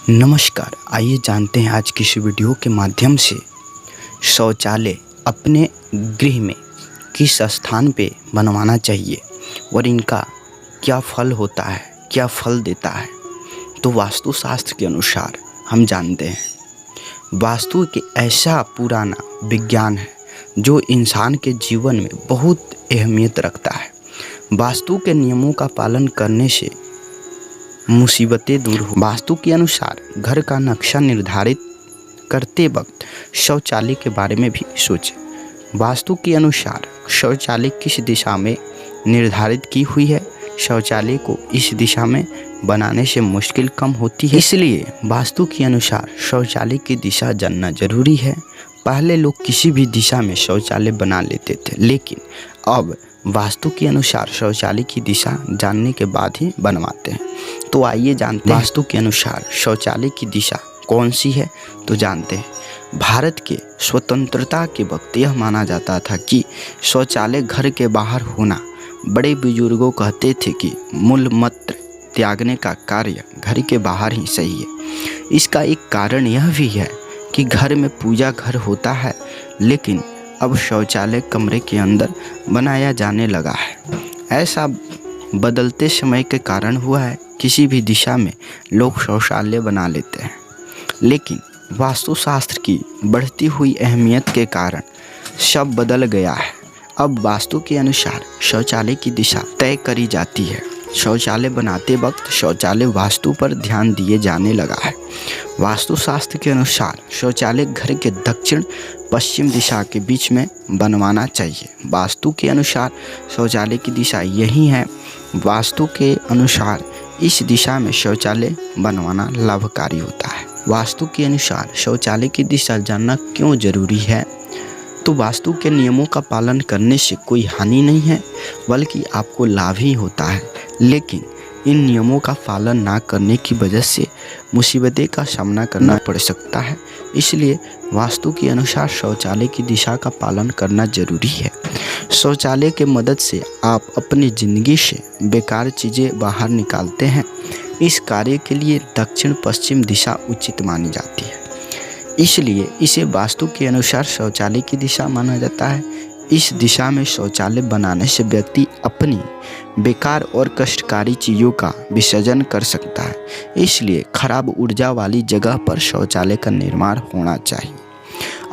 नमस्कार, आइए जानते हैं आज की इस वीडियो के माध्यम से शौचालय अपने गृह में किस स्थान पे बनवाना चाहिए और इनका क्या फल होता है, क्या फल देता है। तो वास्तुशास्त्र के अनुसार हम जानते हैं वास्तु एक ऐसा पुराना विज्ञान है जो इंसान के जीवन में बहुत अहमियत रखता है। वास्तु के नियमों का पालन करने से मुसीबतें दूर हो। वास्तु के अनुसार घर का नक्शा निर्धारित करते वक्त शौचालय के बारे में भी सोचें। वास्तु के अनुसार शौचालय किस दिशा में निर्धारित की हुई है, शौचालय को इस दिशा में बनाने से मुश्किल कम होती है। इसलिए वास्तु के अनुसार शौचालय की दिशा जानना जरूरी है। पहले लोग किसी भी दिशा में शौचालय बना लेते थे, लेकिन अब वास्तु के अनुसार शौचालय की दिशा जानने के बाद ही बनवाते हैं। तो आइए जानते हैं वास्तु के अनुसार शौचालय की दिशा कौन सी है। तो जानते हैं भारत के स्वतंत्रता के वक्त यह माना जाता था कि शौचालय घर के बाहर होना। बड़े बुजुर्गों कहते थे कि मूलमूत्र त्यागने का कार्य घर के बाहर ही सही है। इसका एक कारण यह भी है कि घर में पूजा घर होता है, लेकिन अब शौचालय कमरे के अंदर बनाया जाने लगा है। ऐसा बदलते समय के कारण हुआ है। किसी भी दिशा में लोग शौचालय बना लेते हैं, लेकिन वास्तुशास्त्र की बढ़ती हुई अहमियत के कारण सब बदल गया है। अब वास्तु के अनुसार शौचालय की दिशा तय करी जाती है। शौचालय बनाते वक्त शौचालय वास्तु पर ध्यान दिए जाने लगा है। वास्तुशास्त्र के अनुसार शौचालय घर के दक्षिण पश्चिम दिशा के बीच में बनवाना चाहिए। वास्तु के अनुसार शौचालय की दिशा यही है। वास्तु के अनुसार इस दिशा में शौचालय बनवाना लाभकारी होता है। वास्तु के अनुसार शौचालय की दिशा जानना क्यों जरूरी है। तो वास्तु के नियमों का पालन करने से कोई हानि नहीं है, बल्कि आपको लाभ ही होता है। लेकिन इन नियमों का पालन ना करने की वजह से मुसीबतें का सामना करना पड़ सकता है। इसलिए वास्तु के अनुसार शौचालय की दिशा का पालन करना जरूरी है। शौचालय के मदद से आप अपनी ज़िंदगी से बेकार चीज़ें बाहर निकालते हैं। इस कार्य के लिए दक्षिण पश्चिम दिशा उचित मानी जाती है, इसलिए इसे वास्तु के अनुसार शौचालय की दिशा माना जाता है। इस दिशा में शौचालय बनाने से व्यक्ति अपनी बेकार और कष्टकारी चीज़ों का विसर्जन कर सकता है। इसलिए खराब ऊर्जा वाली जगह पर शौचालय का निर्माण होना चाहिए।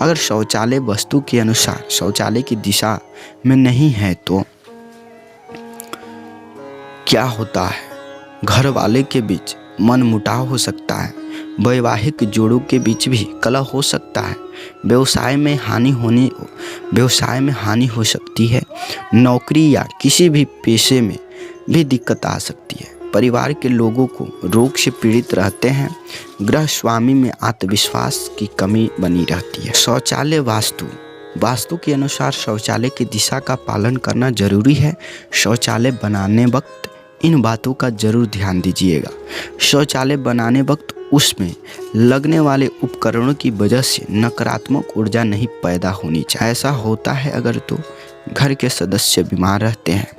अगर शौचालय वास्तु के अनुसार शौचालय की दिशा में नहीं है तो क्या होता है, घर वाले के बीच मनमुटाव हो सकता है, वैवाहिक जोड़ों के बीच भी कलह हो सकता है, व्यवसाय में हानि हो सकती है, नौकरी या किसी भी पेशे में भी दिक्कत आ सकती है, परिवार के लोगों को रोग से पीड़ित रहते हैं, गृह स्वामी में आत्मविश्वास की कमी बनी रहती है। शौचालय वास्तु के अनुसार शौचालय की दिशा का पालन करना जरूरी है। शौचालय बनाने वक्त इन बातों का जरूर ध्यान दीजिएगा। शौचालय बनाने वक्त उसमें लगने वाले उपकरणों की वजह से नकारात्मक ऊर्जा नहीं पैदा होनी चाहिए। ऐसा होता है अगर तो घर के सदस्य बीमार रहते हैं।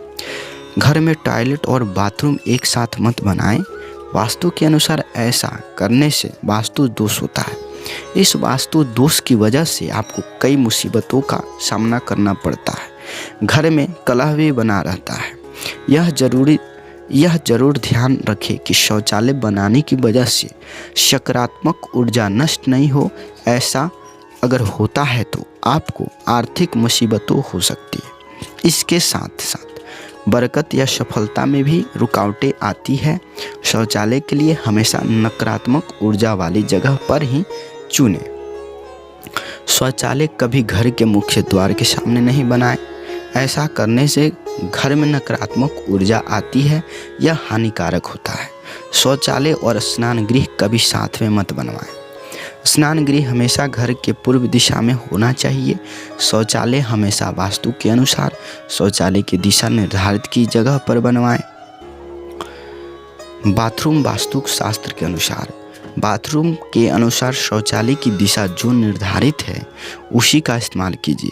घर में टॉयलेट और बाथरूम एक साथ मत बनाएं। वास्तु के अनुसार ऐसा करने से वास्तु दोष होता है। इस वास्तु दोष की वजह से आपको कई मुसीबतों का सामना करना पड़ता है। घर में कलह भी बना रहता है। यह जरूर ध्यान रखें कि शौचालय बनाने की वजह से सकारात्मक ऊर्जा नष्ट नहीं हो। ऐसा अगर होता है तो आपको आर्थिक मुसीबतों हो सकती है। इसके साथ साथ बरकत या सफलता में भी रुकावटें आती है। शौचालय के लिए हमेशा नकारात्मक ऊर्जा वाली जगह पर ही चुनें। शौचालय कभी घर के मुख्य द्वार के सामने नहीं बनाएं। ऐसा करने से घर में नकारात्मक ऊर्जा आती है, यह हानिकारक होता है। शौचालय और स्नान गृह कभी साथ में मत बनवाएं। स्नान गृह हमेशा घर के पूर्व दिशा में होना चाहिए। शौचालय हमेशा वास्तु के अनुसार शौचालय की दिशा निर्धारित की जगह पर बनवाएं। बाथरूम वास्तु शास्त्र के अनुसार बाथरूम के अनुसार शौचालय की दिशा जो निर्धारित है उसी का इस्तेमाल कीजिए।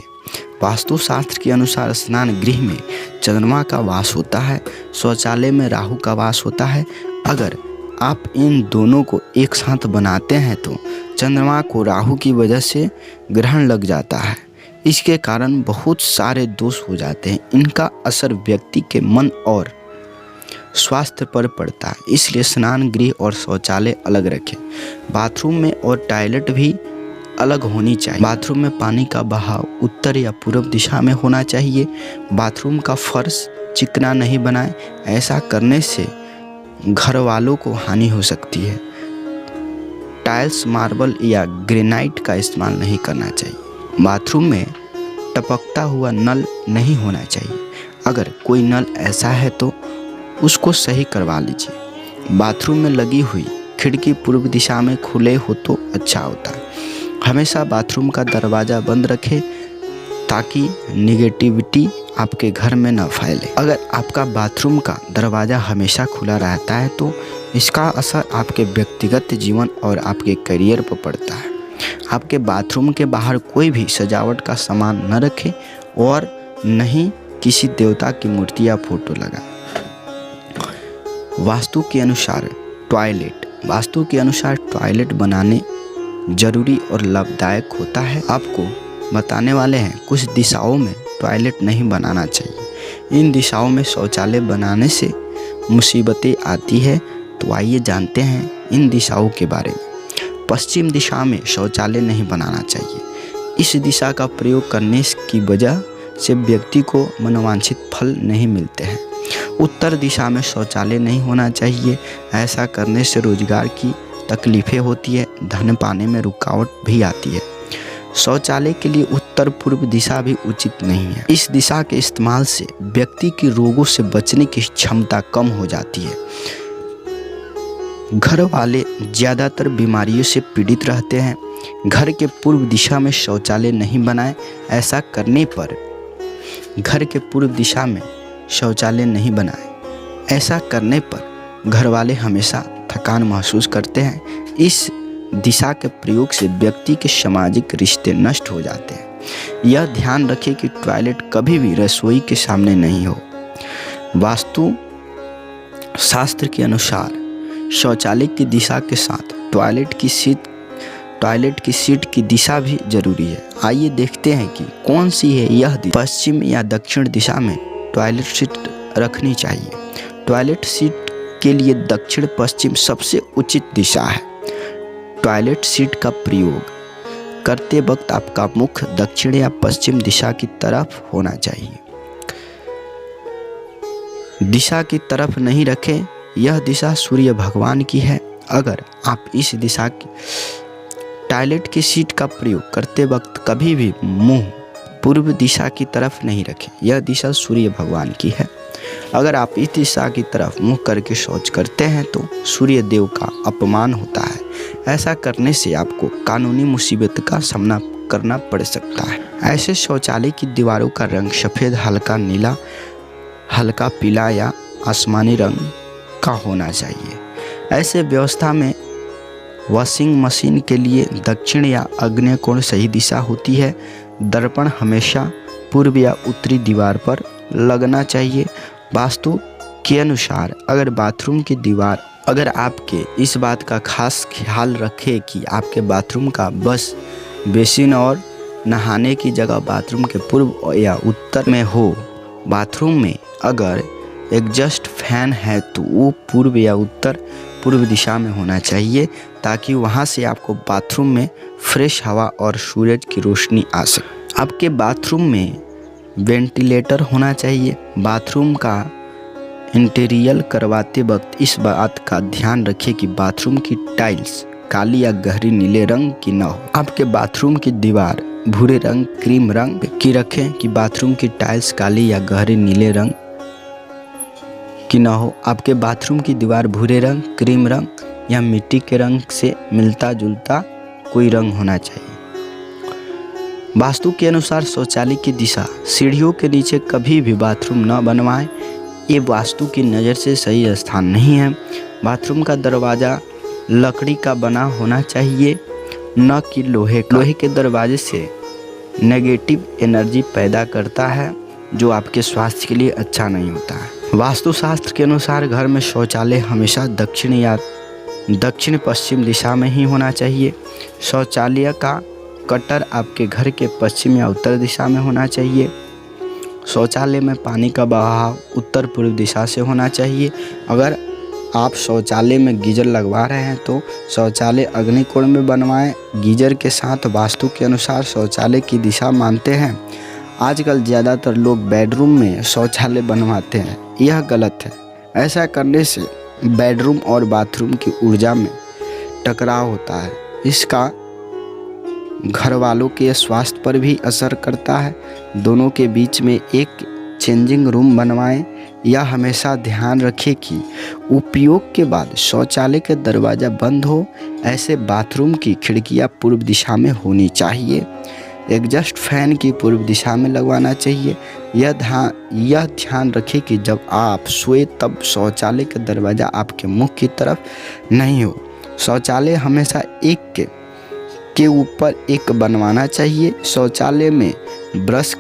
वास्तुशास्त्र के अनुसार स्नान गृह में चंद्रमा का वास होता है, शौचालय में राहु का वास होता है। अगर आप इन दोनों को एक साथ बनाते हैं तो चंद्रमा को राहु की वजह से ग्रहण लग जाता है। इसके कारण बहुत सारे दोष हो जाते हैं। इनका असर व्यक्ति के मन और स्वास्थ्य पर पड़ता है। इसलिए स्नान गृह और शौचालय अलग रखें। बाथरूम में और टॉयलेट भी अलग होनी चाहिए। बाथरूम में पानी का बहाव उत्तर या पूर्व दिशा में होना चाहिए। बाथरूम का फर्श चिकना नहीं बनाएं। ऐसा करने से घर वालों को हानि हो सकती है। टाइल्स, मार्बल या ग्रेनाइट का इस्तेमाल नहीं करना चाहिए। बाथरूम में टपकता हुआ नल नहीं होना चाहिए। अगर कोई नल ऐसा है तो उसको सही करवा लीजिए। बाथरूम में लगी हुई खिड़की पूर्व दिशा में खुले हो तो अच्छा होता है। हमेशा बाथरूम का दरवाज़ा बंद रखें ताकि नेगेटिविटी आपके घर में न फैले। अगर आपका बाथरूम का दरवाज़ा हमेशा खुला रहता है तो इसका असर आपके व्यक्तिगत जीवन और आपके करियर पर पड़ता है। आपके बाथरूम के बाहर कोई भी सजावट का सामान न रखें और न ही किसी देवता की मूर्ति या फोटो लगाएं। वास्तु के अनुसार टॉयलेट बनाने जरूरी और लाभदायक होता है। आपको बताने वाले हैं कुछ दिशाओं में टॉयलेट नहीं बनाना चाहिए। इन दिशाओं में शौचालय बनाने से मुसीबतें आती है। तो आइए जानते हैं इन दिशाओं के बारे में। पश्चिम दिशा में शौचालय नहीं बनाना चाहिए। इस दिशा का प्रयोग करने की वजह से व्यक्ति को मनोवांछित फल नहीं मिलते हैं। उत्तर दिशा में शौचालय नहीं होना चाहिए। ऐसा करने से रोजगार की तकलीफें होती है, धन पाने में रुकावट भी आती है। शौचालय के लिए उत्तर पूर्व दिशा भी उचित नहीं है। इस दिशा के इस्तेमाल से व्यक्ति की रोगों से बचने की क्षमता कम हो जाती है। घर वाले ज़्यादातर बीमारियों से पीड़ित रहते हैं। घर के पूर्व दिशा में शौचालय नहीं बनाएं। ऐसा करने पर घर के पूर्व दिशा में शौचालय नहीं बनाएं। ऐसा करने पर घर वाले हमेशा थकान महसूस करते हैं। इस दिशा के प्रयोग से व्यक्ति के सामाजिक रिश्ते नष्ट हो जाते हैं। यह ध्यान रखें कि टॉयलेट कभी भी रसोई के सामने नहीं हो। वास्तु शास्त्र के अनुसार शौचालय की दिशा के साथ टॉयलेट की सीट की दिशा भी जरूरी है। आइए देखते हैं कि कौन सी है यह दिशा। पश्चिम या दक्षिण दिशा में टॉयलेट सीट रखनी चाहिए। टॉयलेट सीट के लिए दक्षिण पश्चिम सबसे उचित दिशा है। टॉयलेट सीट का प्रयोग करते वक्त आपका मुख दक्षिण या पश्चिम दिशा की तरफ होना चाहिए। दिशा की तरफ नहीं रखें। यह दिशा सूर्य भगवान की है। अगर आप इस दिशा की टॉयलेट की सीट का प्रयोग करते वक्त कभी भी मुंह पूर्व दिशा की तरफ नहीं रखें। यह दिशा सूर्य भगवान की है। अगर आप इस दिशा की तरफ मुंह करके शौच करते हैं तो सूर्य देव का अपमान होता है। ऐसा करने से आपको कानूनी मुसीबत का सामना करना पड़ सकता है। ऐसे शौचालय की दीवारों का रंग सफ़ेद, हल्का नीला, हल्का पीला या आसमानी रंग का होना चाहिए। ऐसे व्यवस्था में वॉशिंग मशीन के लिए दक्षिण या आग्नेय कोण सही दिशा होती है। दर्पण हमेशा पूर्व या उत्तरी दीवार पर लगना चाहिए। वास्तु के अनुसार अगर आपके इस बात का खास ख्याल रखें कि आपके बाथरूम का बस बेसिन और नहाने की जगह बाथरूम के पूर्व या उत्तर में हो। बाथरूम में अगर एग्जॉस्ट फैन है तो वो पूर्व या उत्तर पूर्व दिशा में होना चाहिए ताकि वहाँ से आपको बाथरूम में फ्रेश हवा और सूरज की रोशनी आ सके। आपके बाथरूम में वेंटिलेटर होना चाहिए। बाथरूम का इंटीरियर करवाते वक्त इस बात का ध्यान रखें कि बाथरूम की टाइल्स काली या गहरी नीले रंग की न हो। आपके बाथरूम की दीवार भूरे रंग, क्रीम रंग की रखें कि बाथरूम की टाइल्स काली या गहरे नीले रंग की न हो। आपके बाथरूम की दीवार भूरे रंग, क्रीम रंग या मिट्टी के रंग से मिलता जुलता कोई रंग होना चाहिए। वास्तु के अनुसार शौचालय की दिशा सीढ़ियों के नीचे कभी भी बाथरूम न बनवाएं। ये वास्तु की नज़र से सही स्थान नहीं है। बाथरूम का दरवाज़ा लकड़ी का बना होना चाहिए, न कि लोहे के दरवाजे से नेगेटिव एनर्जी पैदा करता है जो आपके स्वास्थ्य के लिए अच्छा नहीं होता है। वास्तुशास्त्र के अनुसार घर में शौचालय हमेशा दक्षिण या दक्षिण पश्चिम दिशा में ही होना चाहिए। शौचालय का कटर आपके घर के पश्चिम या उत्तर दिशा में होना चाहिए। शौचालय में पानी का बहाव उत्तर पूर्व दिशा से होना चाहिए। अगर आप शौचालय में गीजर लगवा रहे हैं तो शौचालय अग्निकोण में बनवाएं। गीजर के साथ वास्तु के अनुसार शौचालय की दिशा मानते हैं। आजकल ज़्यादातर लोग बेडरूम में शौचालय बनवाते हैं, यह गलत है। ऐसा करने से बेडरूम और बाथरूम की ऊर्जा में टकराव होता है। इसका घर वालों के स्वास्थ्य पर भी असर करता है। दोनों के बीच में एक चेंजिंग रूम बनवाएं। यह हमेशा ध्यान रखें कि उपयोग के बाद शौचालय का दरवाज़ा बंद हो। ऐसे बाथरूम की खिड़कियां पूर्व दिशा में होनी चाहिए। एग्जॉस्ट फैन की पूर्व दिशा में लगवाना चाहिए। यह ध्यान रखें कि जब आप सोए तब शौचालय का दरवाज़ा आपके मुख की तरफ नहीं हो। शौचालय हमेशा एक के ऊपर एक बनवाना चाहिए। शौचालय में ब्रश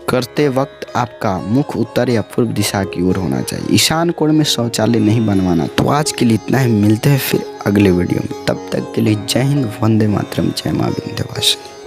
करते वक्त आपका मुख उत्तर या पूर्व दिशा की ओर होना चाहिए। ईशान कोण में शौचालय नहीं बनवाना। तो आज के लिए इतना ही, मिलते हैं फिर अगले वीडियो में। तब तक के लिए जय हिंद, वंदे मातरम, जय मां विंध्यवासिनी।